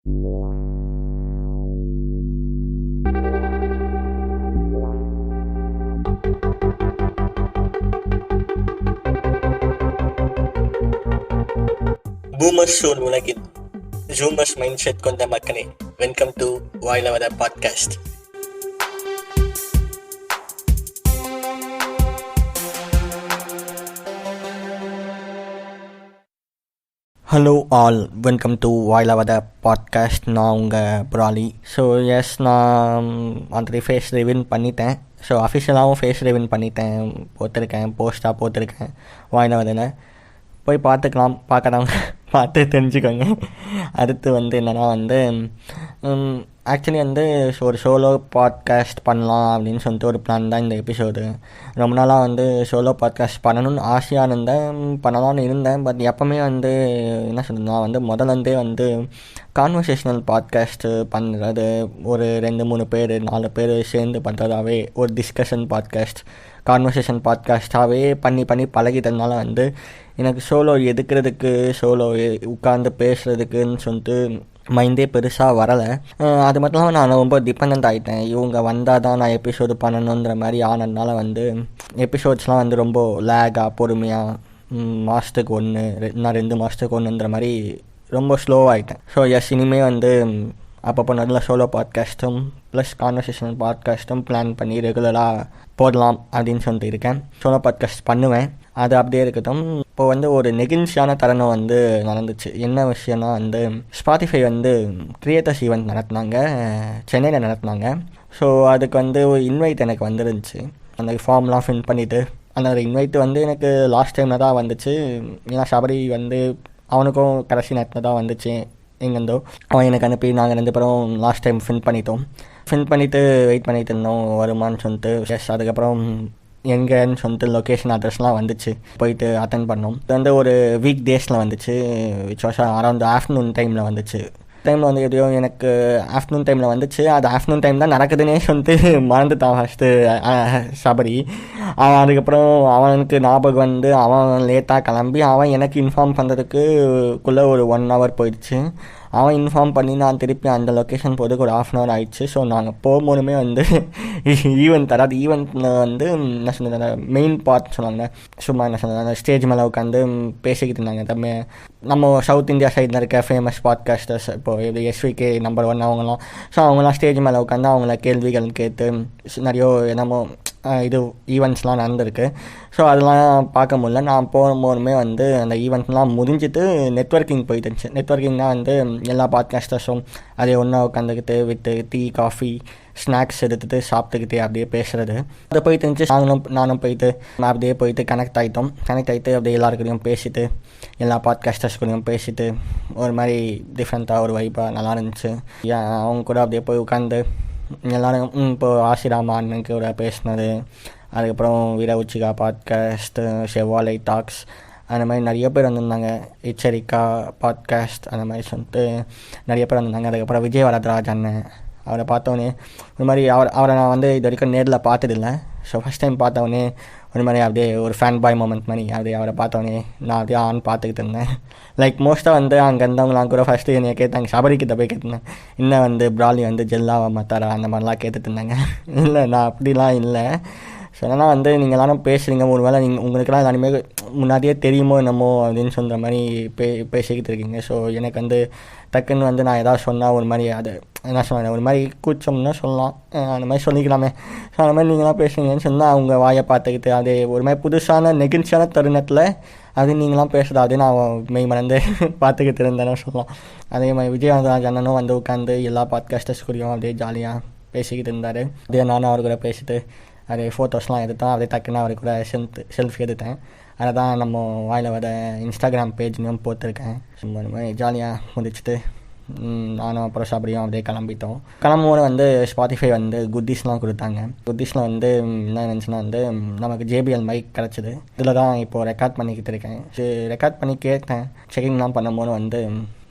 Boomer shown உலகில் ஜூமர்ஸ் mind set கொண்ட மக்களே, வெல்கம் டு வாயிலவத podcast. Hello all, welcome to வாயிலவத பாட்காஸ்ட். நான் உங்கள் ப்ராலி. ஸோ எஸ், நான் ஆல்ரெடி ஃபேஸ் ரிவீல் பண்ணிட்டேன். ஸோ அஃபிஷியலாகவும் ஃபேஸ் ரிவீல் பண்ணிட்டேன், போஸ்ட்டாக போட்டிருக்கேன் வாயிலவதில். போய் பார்க்கலாம், பார்த்து தெரிஞ்சுக்கோங்க. அடுத்து என்னென்னா ஆக்சுவலி ஒரு சோலோ பாட்காஸ்ட் பண்ணலாம் அப்படின்னு சொல்லிட்டு ஒரு பிளான் தான் இந்த எபிசோடு. ரொம்ப நாளாக சோலோ பாட்காஸ்ட் பண்ணணும்னு ஆசையாக பண்ணலாம்னு இருந்தேன். பட் எப்போவுமே என்ன சொல்கிறதுனா முதல்ல கான்வர்சேஷனல் பாட்காஸ்ட்டு பண்ணுறது, ஒரு 2-3 பேர் 4 பேர் சேர்ந்து பண்ணுறதாவே ஒரு டிஸ்கஷன் பாட்காஸ்ட், கான்வர்சேஷன் பாட்காஸ்ட்டாகவே பண்ணி பழகிட்டதுனால எனக்கு சோலோ எடுக்கிறதுக்கு, சோலோ உட்காந்து பேசுகிறதுக்குன்னு சொல்லிட்டு மைண்டே பெருசாக வரலை. அது மட்டும் இல்லாமல் நான் ரொம்ப டிபெண்ட் ஆகிட்டேன். இவங்க வந்தால் தான் நான் எபிசோடு பண்ணணுன்ற மாதிரி ஆனதுனால எபிசோட்ஸ்லாம் ரொம்ப லேகாக பொறுமையாக மாதத்துக்கு 1 இல்லைனா 2 மாதத்துக்கு 1ன்ற மாதிரி ரொம்ப ஸ்லோவாகிட்டேன். ஸோ எஸ், இனிமேல் அப்பப்போ நல்ல சோலோ பாட்காஸ்ட்டும் ப்ளஸ் கான்வர்சேஷனல் பாட்காஸ்ட்டும் பிளான் பண்ணி ரெகுலராக போடலாம் அப்படின்னு சொல்லிட்டு இருக்கேன். சோலோ பாட்காஸ்ட் பண்ணுவேன், அது அப்படியே இருக்கட்டும். இப்போது ஒரு நெகிழ்ச்சியான தருணம் நடந்துச்சு. என்ன விஷயம்னா ஸ்பாட்டிஃபை கிரியேட்டர்ஸ் ஈவெண்ட் நடத்தினாங்க, சென்னையில் நடத்தினாங்க. ஸோ அதுக்கு ஒரு இன்வைட் எனக்கு வந்துருந்துச்சு. அந்த ஃபார்ம்லாம் ஃபில் பண்ணிவிட்டு அந்த இன்வைட் எனக்கு லாஸ்ட் டைமில் தான் வந்துச்சு. ஏன்னா சபரி அவனுக்கும் கடைசி நேரத்தில் தான் வந்துச்சு. எங்கேருந்தோ அவன் எனக்கு அனுப்பி நாங்கள் 2 பேரும் லாஸ்ட் டைம் ஃபில் பண்ணிவிட்டு வெயிட் பண்ணிட்டு இருந்தோம் வருமானு சொல்லிட்டு. எஸ், அதுக்கப்புறம் எங்கேன்னு சொல்லிட்டு லொக்கேஷன் அட்ரஸ்லாம் வந்துச்சு, போயிட்டு அட்டென்ட் பண்ணோம். இது ஒரு வீக் டேஸில் வந்துச்சு, விச் வாஸ் அரௌண்ட் ஆஃப்டர்நூன் டைமில் வந்துச்சு. எப்படியோ எனக்கு ஆஃப்டர்நூன் டைமில் வந்துச்சு. அது ஆஃப்டர்நூன் டைம் தான் நடக்குதுன்னே சொல்லிட்டு மறந்துட்டான் ஃபஸ்ட்டு சபரி. அதுக்கப்புறம் அவனுக்கு ஞாபகம் அவன் லேட்டாக கிளம்பி அவன் எனக்கு இன்ஃபார்ம் பண்ணுறதுக்குள்ளே ஒரு 1 hour போயிடுச்சு. அவன் இன்ஃபார்ம் பண்ணி நான் திருப்பி அந்த லொக்கேஷன் போகிறதுக்கு ஒரு 1/2 hour ஆயிடுச்சு. ஸோ நாங்கள் போகும்போதுமே ஈவெண்ட், அதாவது ஈவெண்ட்டில் என்ன சொல்கிறது, மெயின் பார்ட் சொன்னாங்க. சும்மா என்ன சொல்கிறது, ஸ்டேஜ் மேலே உட்காந்து பேசிக்கிட்டு இருந்தாங்க. நம்ம சவுத் இந்தியா சைடில் இருக்க ஃபேமஸ் பாட்காஸ்டர்ஸ், இப்போது SVK நம்பர் 1 அவங்களாம். ஸோ அவங்களாம் ஸ்டேஜ் மேலே உட்காந்து அவங்கள கேள்விகள் கேட்டு நிறைய என்னமோ இது ஈவெண்ட்ஸ்லாம் நடந்திருக்கு. ஸோ அதெல்லாம் பார்க்க முடியல. நான் போகும்போதுமே அந்த ஈவெண்ட்லாம் முடிஞ்சிட்டு நெட்வொர்க்கிங் போயிட்டு இருந்துச்சு. நெட்வொர்க்கிங்னா எல்லா பாட்காஸ்டர்ஸும் அதே ஒன்றா உட்காந்துக்கிட்டு விட்டு டீ காஃபி ஸ்நாக்ஸ் எடுத்துகிட்டு சாப்பிட்டுக்கிட்டே அப்படியே பேசுகிறது, அது போயிட்டு இருந்துச்சு. நானும் போயிட்டு அப்படியே போயிட்டு கனெக்ட் ஆகிட்டு அப்படியே எல்லாருக்கூடையும் பேசிட்டு, எல்லா பாட்காஸ்டர்ஸ் கூடயும் பேசிட்டு ஒரு மாதிரி டிஃப்ரெண்ட்டாக ஒரு வைப்பாக நல்லா இருந்துச்சு. அவங்க கூட அப்படியே போய் உட்காந்து எல்லோரும் இப்போது ஆசிராமா அண்ணன் கூட பேசினது, அதுக்கப்புறம் வீர உச்சிகா பாட்காஸ்ட்டு, செவ்வாழை டாக்ஸ், அந்த மாதிரி நிறைய பேர் வந்திருந்தாங்க. எச்சரிக்கா பாட்காஸ்ட் அந்த மாதிரி சொல்லிட்டு நிறைய பேர் வந்திருந்தாங்க. அதுக்கப்புறம் விஜய் வரதராஜ் அண்ணன், அவரை பார்த்தோன்னே ஒரு மாதிரி அவரை நான் இது வரைக்கும் நேரில் பார்த்ததில்லை. ஸோ ஃபஸ்ட் டைம் பார்த்தவொடனே ஒரு மாதிரி அப்படியே ஒரு ஃபேன் பாய் மூமெண்ட் மாதிரி அப்படியே அவரை பார்த்தோன்னே நான் அப்படியே பார்த்துக்கிட்டு இருந்தேன். லைக் மோஸ்ட்டாக அங்கே இருந்தவங்களாம் கூட ஃபஸ்ட்டு என்னை கேட்டாங்க, சபரிக்கிட்ட போய் கேட்டிருந்தேன், இன்னும் ப்ராலி ஜெல்லாவா மாத்தாரா அந்த மாதிரிலாம் கேட்டுட்டு இருந்தாங்க. இல்லை, நான் அப்படிலாம் இல்லை. ஸோ அதனால் நீங்கள் எல்லாரும் பேசுகிறீங்க, ஒரு வேளை உங்களுக்கெல்லாம் எல்லாருமே முன்னாடியே தெரியுமோ என்னமோ அப்படின்னு சொல்கிற மாதிரி பேசிக்கிட்டு இருக்கீங்க. ஸோ எனக்கு டக்குன்னு நான் எதாவது சொன்னால் ஒரு மாதிரி அது என்ன சொல்கிறேன், ஒரு மாதிரி கூச்சம்னா சொல்லலாம், அந்த மாதிரி சொல்லிக்கலாமே. ஸோ அந்த மாதிரி நீங்களாம் பேசுகிறீங்கன்னு சொன்னால் அவங்க வாயை பார்த்துக்கிட்டு அதே ஒரு மாதிரி புதுசான நெகிழ்ச்சியான தருணத்தில் அது நீங்களாம் பேசுகிறது அது நான் மெய் மறந்து பார்த்துக்கிட்டு இருந்தேன்னு சொல்லலாம். அதே மாதிரி விஜயராஜ் அண்ணனும் உட்காந்து எல்லா பாட்காஸ்டர்ஸ் கூடயும் அப்படியே ஜாலியாக பேசிக்கிட்டு இருந்தார். அதே நானும் அவர் கூட பேசிட்டு அப்படியே ஃபோட்டோஸ்லாம் எடுத்தோம். அப்படியே டக்குன்னு அவர் கூட செல்ஃபி எடுத்தேன். அதை தான் நம்ம வாயிலவத இன்ஸ்டாகிராம் பேஜ்லையும் போட்டிருக்கேன். சும்மா இந்த மாதிரி ஜாலியாக முடிச்சுட்டு நானும் அப்புறம் சாப்பிடியும் அப்படியே கிளம்பும்போது ஸ்பாட்டிஃபை குட்டீஸ்லாம் கொடுத்தாங்க. குட்டீஸில் என்ன இருந்துச்சுன்னா நமக்கு JBL மைக் கிடச்சிது. இதில் தான் இப்போது ரெக்கார்ட் பண்ணிக்கிட்டு இருக்கேன். ரெக்கார்ட் பண்ணி கேட்டேன். செக்கிங்லாம் பண்ணும்போது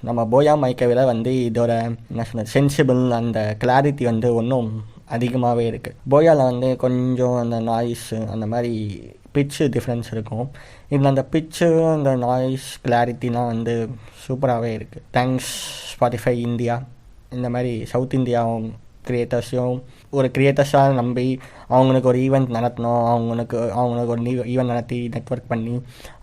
நம்ம போயா மைக்கை விட இதோட என்ன சொல்கிறது சென்சிபிள் அந்த கிளாரிட்டி ஒன்றும் அதிகமாகவே இருக்குது. போயாவில் கொஞ்சம் அந்த நாய்ஸு அந்த மாதிரி பிட்ச்சு டிஃப்ரென்ஸ் இருக்கும். இதில் அந்த பிட்ச்சு அந்த நாய்ஸ் கிளாரிட்டிலாம் வந்து சூப்பராகவே இருக்குது. Thanks Spotify India. இந்த மாதிரி சவுத் இந்தியா க்ரியேட்டர்ஸையும் ஒரு க்ரியேட்டர்ஸாக நம்பி அவங்களுக்கு ஒரு ஈவெண்ட் நடத்தணும், அவங்களுக்கு ஒரு ஈவெண்ட் நடத்தி நெட்வொர்க் பண்ணி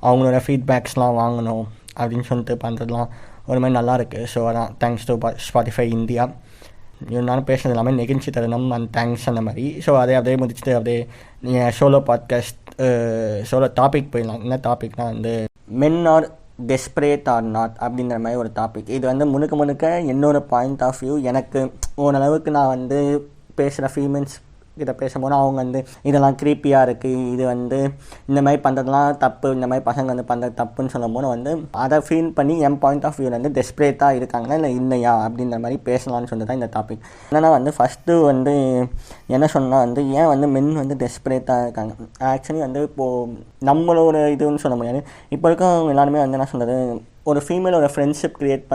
அவங்களோட ஃபீட்பேக்ஸ்லாம் வாங்கணும் அப்படின்னு சொல்லிட்டு பண்ணுறதுலாம் ஒரு மாதிரி நல்லாயிருக்கு. ஸோ அதான் தேங்க்ஸ் டு ஸ்பாட்டிஃபை இந்தியா. இருந்தாலும் பேசுனது எல்லாமே நெகிழ்ச்சி தருணம் அண்ட் தேங்க்ஸ் அந்த மாதிரி. ஸோ அப்படியே முடிச்சுட்டு அப்படியே சோலோ பாட்காஸ்ட் சோலோ டாபிக் போயிடலாம். என்ன டாபிக்னால் வந்து men are desperate or not அப்படிங்கிற மாதிரி ஒரு டாபிக். இது வந்து முழுக்க என்னோட பாயிண்ட் ஆஃப் வியூ. எனக்கு ஓரளவுக்கு நான் வந்து பேசுகிற ஃபீமேல்ஸ் கிட்ட பேசும்போது அவங்க வந்து இதெல்லாம் க்ரீப்பியாக இருக்குது, இது வந்து இந்த மாதிரி பண்ணுறதுலாம் தப்பு, இந்த மாதிரி பசங்க வந்து பண்ணுறது தப்புன்னு சொல்லும்போது வந்து அதை ஃபீல் பண்ணி என் பாயிண்ட் ஆஃப் வியூவில் வந்து டெஸ்பரேட்டாக இருக்காங்களா இல்லை இல்லையா அப்படின்ற மாதிரி பேசலாம்னு சொல்லி தான் இந்த டாபிக். என்னென்னா வந்து ஃபஸ்ட்டு வந்து என்ன சொன்னால் வந்து ஏன் வந்து மென் வந்து டெஸ்பரேட்டாக இருக்காங்க. ஆக்சுவலி வந்து இப்போது நம்மளோட இதுன்னு சொல்ல முடியாது. இப்போ இருக்கவங்க எல்லாருமே வந்து என்ன சொல்கிறது, ஒரு ஃபீமேலோட ஃப்ரெண்ட்ஷிப் க்ரியேட்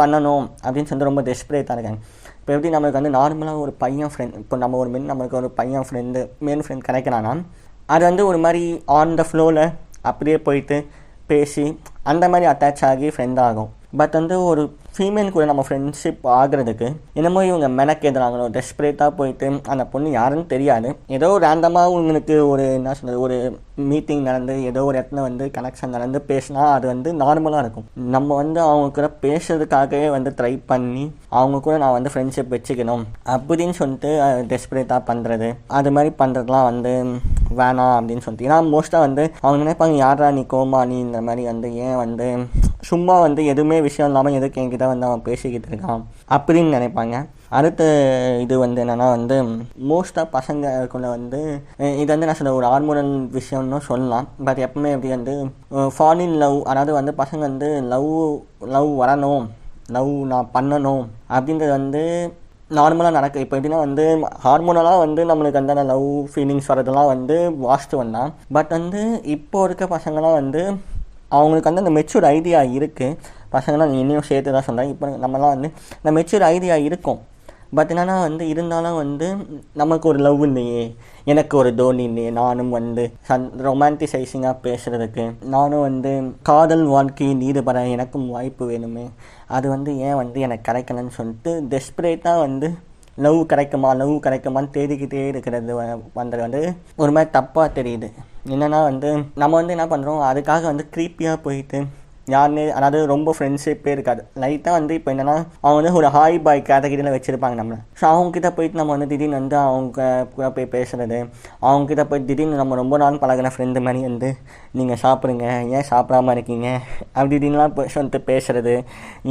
பண்ணணும் அப்படின்னு சொல்லிட்டு ரொம்ப டெஸ்பரேட்டாக இருக்காங்க. இப்போ எப்படி நம்மளுக்கு வந்து நார்மலாக ஒரு பையன் ஃப்ரெண்ட், இப்போ நம்ம ஒரு நம்மளுக்கு ஒரு பையன் ஃப்ரெண்டு மேல் ஃப்ரெண்ட் கிடைக்கிறான்னா அது வந்து ஒரு மாதிரி ஆன் த ஃப்ளோவில் அப்படியே போயிட்டு பேசி அந்த மாதிரி அட்டாச் ஆகி ஃப்ரெண்ட் ஆகும். பட் வந்து ஒரு ஃபீமேல் கூட நம்ம ஃப்ரெண்ட்ஷிப் ஆகிறதுக்கு என்னமோ இவங்க மெனக்கேதுறாங்களோ, டெஸ்பரேட்டாக போயிட்டு அந்த பொண்ணு யாருன்னு தெரியாது, ஏதோ ரேண்டமாக உங்களுக்கு ஒரு என்ன சொல்கிறது ஒரு மீட்டிங் நடந்து ஏதோ ஒரு இடத்துல வந்து கனெக்ஷன் நடந்து பேசினா அது வந்து நார்மலாக இருக்கும். நம்ம வந்து அவங்க கூட பேசுறதுக்காகவே வந்து ட்ரை பண்ணி அவங்க கூட நான் வந்து ஃப்ரெண்ட்ஷிப் வச்சுக்கணும் அப்படின்னு சொல்லிட்டு டெஸ்பரேட்டாக பண்ணுறது, அது மாதிரி பண்ணுறதுலாம் வந்து வேணாம் அப்படின்னு சொல்லிட்டு. ஏன்னா மோஸ்ட்டாக வந்து அவங்க நினைப்பாங்க யாரா நீ கோமா நீ இந்த மாதிரி வந்து ஏன் வந்து சும்மா வந்து எதுவுமே விஷயம் இல்லாமல் எதுக்கு என்கிட்ட வந்து அவன் பேசிக்கிட்டு இருக்கான் அப்படின்னு நினைப்பாங்க. அடுத்த இது வந்து என்னென்னா வந்து மோஸ்ட்டாக பசங்களுக்குள்ள வந்து இது வந்து நான் சொல்ல ஒரு ஹார்மோனல் விஷயம்னு சொல்லலாம். பட் எப்பவுமே எப்படி வந்து ஃபால் இன் லவ், அதாவது வந்து பசங்க வந்து லவ் வரணும், லவ் நான் பண்ணணும் அப்படின்றது வந்து நார்மலாக நடக்குது. இப்போ எப்படின்னா வந்து ஹார்மோனலாக வந்து நம்மளுக்கு அந்த லவ் ஃபீலிங்ஸ் வரதெல்லாம் வந்து வாஸ்ட்டு வந்தான். பட் வந்து இப்போ இருக்க பசங்களாம் வந்து அவங்களுக்கு வந்து அந்த மெச்சூர் ஐடியா இருக்குது. பசங்களாம் இன்னும் சேர்த்து தான் சொல்கிறேன். இப்போ நம்மலாம் வந்து இந்த மெச்சூர் ஐடியா இருக்கும். பட் என்னென்னா வந்து இருந்தாலும் வந்து நமக்கு ஒரு லவ் இல்லையே, எனக்கு ஒரு தோனி இல்லையே, நானும் வந்து ரொமான்டிசைசிங்காக பேசுகிறதுக்கு, நானும் வந்து காதல் வாழ்க்கையில் ஈடுபட எனக்கும் வாய்ப்பு வேணுமே, அது வந்து ஏன் வந்து எனக்கு கிடைக்கலன்னு சொல்லிட்டு டெஸ்பரேட்டாக வந்து லவ் கிடைக்குமான்னு தேடிக்கிட்டே இருக்கிறது வந்து ஒரு மாதிரி தப்பாக தெரியுது. என்னென்னா வந்து நம்ம வந்து என்ன பண்ணுறோம், அதுக்காக வந்து க்ரீப்பியாக போயிட்டு யாருன்னு, அதாவது ரொம்ப ஃப்ரெண்ட்ஷிப்பே இருக்காது. லைட்டாக வந்து இப்போ என்னென்னா அவங்க வந்து ஒரு ஹாய் பாய் கேட்டகிரியில் வச்சுருப்பாங்க நம்மளை. ஸோ அவங்ககிட்ட போயிட்டு நம்ம வந்து திடீர்னு வந்து அவங்க கூட போய் பேசுகிறது, அவங்ககிட்ட போய் திடீர்னு நம்ம ரொம்ப நாள் பழகின ஃப்ரெண்டு மாதிரி வந்து நீங்கள் சாப்பிடுங்க, ஏன் சாப்பிடாமல் இருக்கீங்க அப்படி இப்படின்லாம் சொல்லிட்டு பேசுகிறது,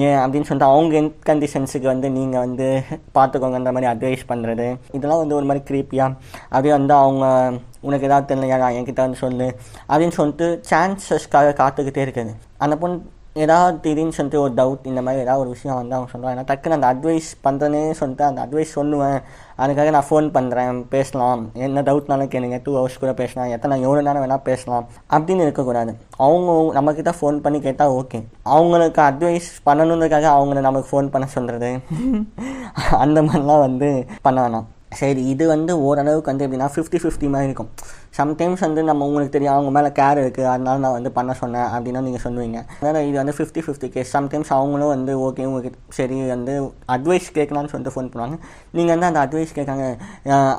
ஏன் அப்படின்னு சொல்லிட்டு அவங்க கண்டிஷன்ஸுக்கு வந்து நீங்கள் வந்து பார்த்துக்கோங்கன்ற மாதிரி அட்வைஸ் பண்ணுறது, இதெல்லாம் வந்து ஒரு மாதிரி க்ரீப்பியாக அப்படியே வந்து அவங்க உனக்கு ஏதாவது தெரியலையா என்கிட்ட வந்து சொல்லு அப்படின்னு சொல்லிட்டு சான்சஸ்க்காக காத்துக்கிட்டே இருக்குது. அந்த பொண்ணு ஏதாவது திடீர்னு சொல்லிட்டு ஒரு டவுட் இந்த மாதிரி ஏதாவது ஒரு விஷயம் வந்து அவங்க சொல்லுவாங்க. ஏன்னா டக்குன்னு அந்த அட்வைஸ் பண்ணுறேன்னே சொல்லிட்டு அந்த அட்வைஸ் சொல்லுவேன், அதுக்காக நான் ஃபோன் பண்ணுறேன், பேசலாம், என்ன டவுட்னாலும் கேளுங்க, 2 hours கூட பேசலாம், எவ்வளோ நேரம் வேணால் பேசலாம் அப்படின்னு இருக்கக்கூடாது. அவங்க நம்மக்கிட்ட ஃபோன் பண்ணி கேட்டால் ஓகே, அவங்களுக்கு அட்வைஸ் பண்ணணுன்றதுக்காக அவங்கள நமக்கு ஃபோன் பண்ண சொல்கிறது அந்த மாதிரிலாம் வந்து பண்ண வேணாம். சரி, இது வந்து ஓரளவுக்கு வந்து எப்படின்னா 50-50 மாதிரி இருக்கும். சம்டைம்ஸ் வந்து நம்ம உங்களுக்கு தெரியும் அவங்க மேலே கேர் இருக்குது, அதனால நான் வந்து பண்ண சொன்னேன் அப்படின்னா நீங்கள் சொல்லுவீங்க. அதனால் இது வந்து 50-50 கேஸ். சம்டைம்ஸ் அவங்களும் வந்து ஓகே உங்களுக்கு சரி வந்து அட்வைஸ் கேட்கலான்னு சொல்லிட்டு ஃபோன் பண்ணுவாங்க. நீங்கள் வந்து அந்த அட்வைஸ் கேட்காங்க,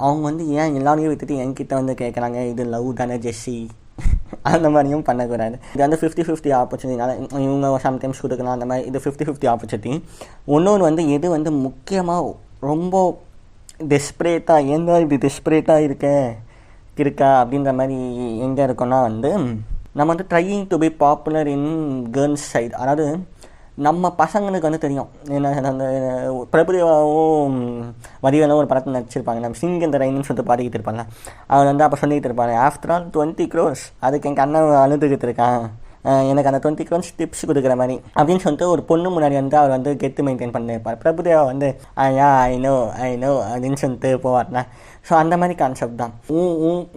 அவங்க வந்து ஏன் எல்லாரையும் விட்டுட்டு என்கிட்ட வந்து கேட்குறாங்க, இது லவ் தானே ஜெஸ்ஸி அந்த மாதிரியும் பண்ணக்கூடாது. இது வந்து 50-50 ஆப்பர்ச்சுனிட்டினால இவங்க சம்டைம்ஸ் கொடுக்கலாம் அந்த மாதிரி. இது 50-50 ஆப்பர்ச்சுனிட்டி. இன்னொன்று வந்து எது வந்து முக்கியமாக ரொம்ப டெஸ்பரேட்டாக ஏன் இப்படி டெஸ்பரேட்டாக இருக்கா அப்படின்ற மாதிரி எங்கே இருக்கோன்னா வந்து நம்ம வந்து trying to be popular in girls side. அதாவது நம்ம பசங்களுக்கு வந்து தெரியும், என்ன அந்த பிரபுதேவாவும் வடிவேலும் ஒரு படத்தில் நடிச்சிருப்பாங்க, நம்ம சிங் இந்த ரைன்னு சொல்லிட்டு பாடிக்கிட்டு இருப்பாங்க. அவர் வந்து அப்போ சொல்லிக்கிட்டு இருப்பாங்க, ஆஃப்டர் ஆல் 20 crores அதுக்கு என் கண்ணை அழுதுகிட்டு இருக்கான், எனக்கு அந்த 20 crores டிப்ஸ் கொடுக்குற மாதிரி அப்படின்னு சொல்லிட்டு ஒரு பொண்ணு முன்னாடி வந்து அவர் வந்து கெத்து மெயின்டைன் பண்ணியிருப்பார். பிரபுதேவா வந்து ஐ நோ அப்படின்னு சொல்லிட்டு போவார்னா. ஸோ அந்த மாதிரி கான்செப்ட் தான்.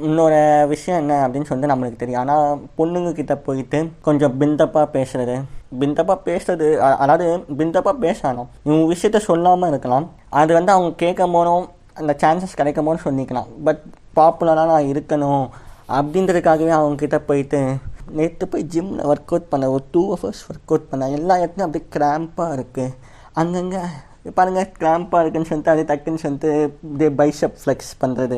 இன்னொரு விஷயம் என்ன அப்படின்னு சொல்லிட்டு நம்மளுக்கு தெரியும். ஆனால் பொண்ணுங்க கிட்ட போயிட்டு கொஞ்சம் பில்டப்பாக பேசுறது, அதாவது பில்டப்பாக பேசணும், இவங்க விஷயத்த சொல்லாமல் இருக்கலாம், அது வந்து அவங்க கேட்கும் போதும் அந்த சான்சஸ் கிடைக்கும் போது சொல்லிக்கலாம். பட் பாப்புலராக நான் இருக்கணும் அப்படின்றதுக்காகவே அவங்கக்கிட்ட போயிட்டு நேற்று போய் ஜிம்மில் ஒர்க் அவுட் பண்ண ஒரு 2 hours ஒர்க் அவுட் பண்ண எல்லா இடத்துலையும் அப்படியே கிராம்பாக இருக்குது. அங்கங்கே பாருங்கள் கிராம்பாக இருக்குன்னு சொல்லிட்டு அப்படியே டக்குன்னு சொல்லிட்டு இப்படியே பைசப் ஃப்ளெக்ஸ் பண்ணுறது,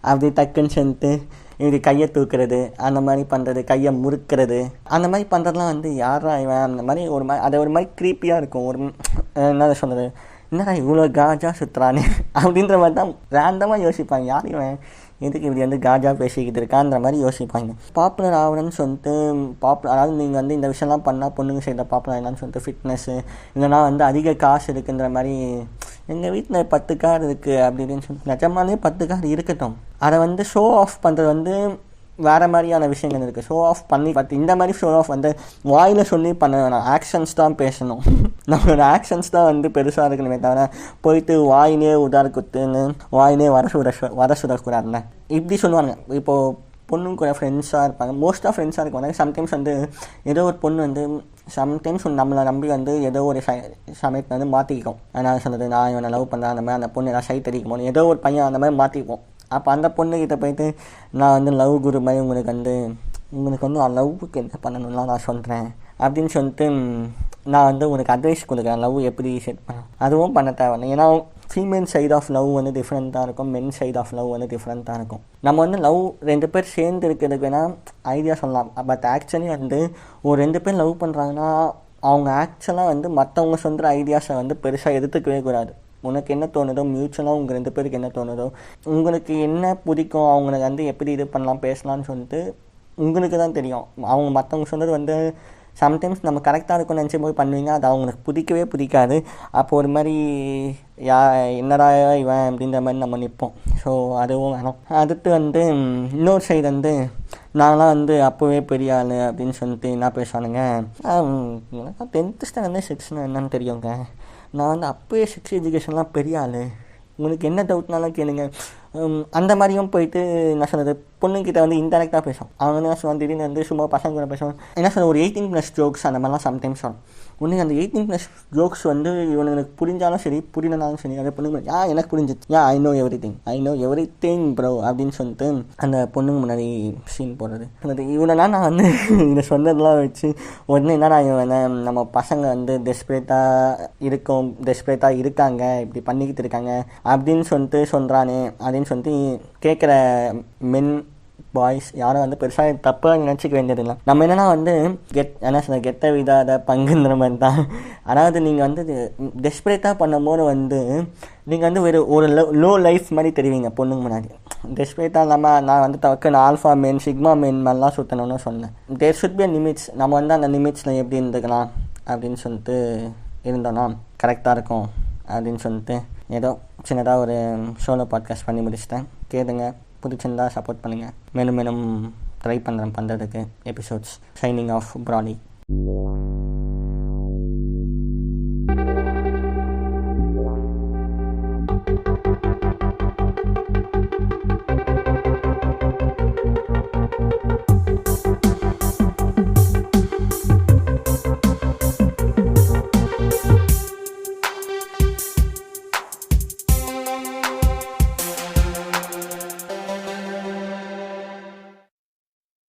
அப்படியே டக்குன்னு சொல்லிட்டு இப்படி கையை தூக்குறது, அந்த மாதிரி பண்ணுறது, கையை முறுக்கிறது, அந்த மாதிரி பண்ணுறதுலாம் வந்து யாரா இவன் அந்த மாதிரி ஒரு மாதிரி அது ஒரு மாதிரி க்ரீப்பியாக இருக்கும். ஒரு என்ன சொல்கிறது, என்னடா இவ்வளோ காஜா சுற்றுறானே அப்படின்ற மாதிரி தான் ரேண்டமாக யோசிப்பாங்க. யார் இவன் எதுக்கு இப்படி வந்து காஜா பேசிக்கிட்டு இருக்கான்ற மாதிரி யோசிப்பாங்க. பாப்புலர் ஆகணும்னு சொல்லிட்டு அதாவது நீங்கள் வந்து இந்த விஷயம்லாம் பண்ணால் பொண்ணுங்க செய்கிற பாப்புலர் ஆகலான்னு சொல்லிட்டு ஃபிட்னஸ்ஸு இல்லைனா வந்து அதிக காசு இருக்குன்ற மாதிரி எங்கள் வீட்டில் 10 கார் இருக்குது அப்படி இப்படின்னு சொல்லிட்டு நிஜமாலே 10 கார் இருக்கட்டும். அதை வந்து ஷோ ஆஃப் பண்ணுறது வந்து வேறு மாதிரியான விஷயங்கள் இருக்குது. ஷோ ஆஃப் பண்ணி இந்த மாதிரி ஷோ ஆஃப் வந்து வாயில் சொல்லி பண்ண வேணாம், ஆக்ஷன்ஸ் தான் பேசணும். நம்மளோட ஆக்ஷன்ஸ் தான் வந்து பெருசாக இருக்கணுமே தவிர போயிட்டு வாயிலே உதார குத்துன்னு வாயிலே வர சுடக்கூடாதுல இப்படி சொல்லுவாங்க. இப்போது பொண்ணுங்க கூட ஃப்ரெண்ட்ஸாக இருப்பாங்க, மோஸ்ட்டாக ஃப்ரெண்ட்ஸாக இருக்குவாங்க. சம்டைம்ஸ் வந்து ஏதோ ஒரு பொண்ணு வந்து சம்டைம்ஸ் நம்மளை நம்பி வந்து ஏதோ ஒரு சமயத்தில் வந்து மாற்றிக்கும். அதனால் சொல்கிறது நான் இவனை லவ் பண்ணுறேன் அந்த மாதிரி அந்த பொண்ணு ஏதாவது சைட் அடிக்கும் போது ஏதோ ஒரு பையன் அந்த மாதிரி மாற்றிப்போம். அப்போ அந்த பொண்ணுக்கிட்ட போயிட்டு நான் வந்து லவ் குரு மாதிரி உங்களுக்கு வந்து லவ்வுக்கு என்ன பண்ணணும்லாம் நான் சொல்கிறேன் அப்படின்னு சொல்லிட்டு நான் வந்து உனக்கு அட்வைஸ் கொடுக்குறேன், லவ் எப்படி செட் பண்ண. அதுவும் பண்ண தேவை. ஏன்னா ஃபீமேல் சைட் ஆஃப் லவ் வந்து டிஃப்ரெண்ட்டாக இருக்கும், மென் சைட் ஆஃப் லவ் வந்து டிஃப்ரெண்ட்டாக இருக்கும். நம்ம வந்து லவ் 2 பேர் சேர்ந்து இருக்கிறதுக்கு வேணால் ஐடியா சொல்லலாம். பட் ஆக்சுவலி வந்து ஒரு 2 பேர் லவ் பண்ணுறாங்கன்னா அவங்க ஆக்சுவலாக வந்து மற்றவங்க சொல்கிற ஐடியாஸை வந்து பெருசாக எடுத்துக்கவே கூடாது. உனக்கு என்ன தோணுதோ, மியூச்சுவலாக உங்கள் 2 பேருக்கு என்ன தோணுதோ, உங்களுக்கு என்ன பிடிக்கும், அவங்களுக்கு வந்து எப்படி இது பண்ணலாம் பேசலாம்னு சொல்லிட்டு உங்களுக்கு தான் தெரியும். அவங்க மற்றவங்க சொன்னது வந்து சம்டைம்ஸ் நம்ம கரெக்டாக இருக்கும்னு நினச்சி போய் பண்ணுவீங்க, அது அவங்களுக்கு பிடிக்காது. அப்போ ஒரு மாதிரி என்னடா இவன் அப்படின்ற மாதிரி நம்ம நிற்போம். ஸோ அதுவும் வேணும். அடுத்து வந்து இன்னொரு சைடு வந்து நான்லாம் வந்து அப்போவே பெரிய ஆள் அப்படின்னு சொல்லிட்டு என்ன பேசுவானுங்க, 10th ஸ்டாண்டர்ட் செக்ஷன் என்னன்னு தெரியுங்க, நான் வந்து அப்போயே செக்ஸ் எஜுகேஷன்லாம் பெரிய ஆள், உங்களுக்கு என்ன டவுட்னாலும் கேளுங்க அந்த மாதிரியும் போயிட்டு என்ன சொல்கிறது பொண்ணுங்கிட்ட வந்து இன்டெரக்டாக பேசும். அவங்க என்ன சொல்லுவாங்க, திடீர்னு வந்து சும்மா பசங்க கூட பேசுவாங்க. என்ன சொல்ல ஒரு 18+ ஜோக்ஸ் அந்த மாதிரிலாம் சம்டைம்ஸ் வரும். உனக்கு அந்த 18+ ஜோக்ஸ் வந்து இவனுக்கு புரிஞ்சாலும் சரி புரியலனாலும் சரி அதை பொண்ணுங்க எனக்கு புரிஞ்சிச்சு, I know every thing bro அப்படின்னு சொல்லிட்டு அந்த பொண்ணுங்க முன்னாடி சீன் போடுறது. இவனெல்லாம் நான் வந்து இதை சொன்னதெல்லாம் வச்சு உடனே என்னடா இவன் நம்ம பசங்க வந்து டெஸ்பரேட்டாக இருக்காங்க, இப்படி பண்ணிக்கிட்டு இருக்காங்க அப்படின்னு சொல்லிட்டு சொல்கிறானே அப்படின்னு சொல்லிட்டு கேட்குற மென் பாய்ஸ் யாரும் வந்து பெருசாக தப்பாக நினச்சிக்க வேண்டியதில்லை. நம்ம என்னென்னா வந்து கெட்ட விதாத பங்குன்ற மாதிரி தான். அதாவது நீங்கள் வந்து டெஸ்பரேட்டாக பண்ணும்போது வந்து நீங்கள் வந்து ஒரு லோ லைஃப் மாதிரி தெரிவிங்க பொண்ணுங்க முன்னாடி. டெஸ்பரேட்டாக இல்லாமல் நான் வந்து நான் ஆல்ஃபா மென் சிக்மா மென் மாதிரிலாம் சுற்றணும்னு சொன்னேன். There should be a limits. நம்ம வந்து அந்த லிமிட்ஸில் எப்படி இருந்துக்கலாம் அப்படின்னு சொல்லிட்டு இருந்தோன்னா கரெக்டாக இருக்கும் அப்படின்னு சொல்லிட்டு ஏதோ சின்னதாக ஒரு சோலோ பாட்காஸ்ட் பண்ணி முடிச்சிட்டேன். கேளுங்க, பிடிச்சிருந்தால் சப்போர்ட் பண்ணுங்கள். மேலும் ட்ரை பண்ணுறதுக்கு எபிசோட்ஸ். Signing off ப்ராலி.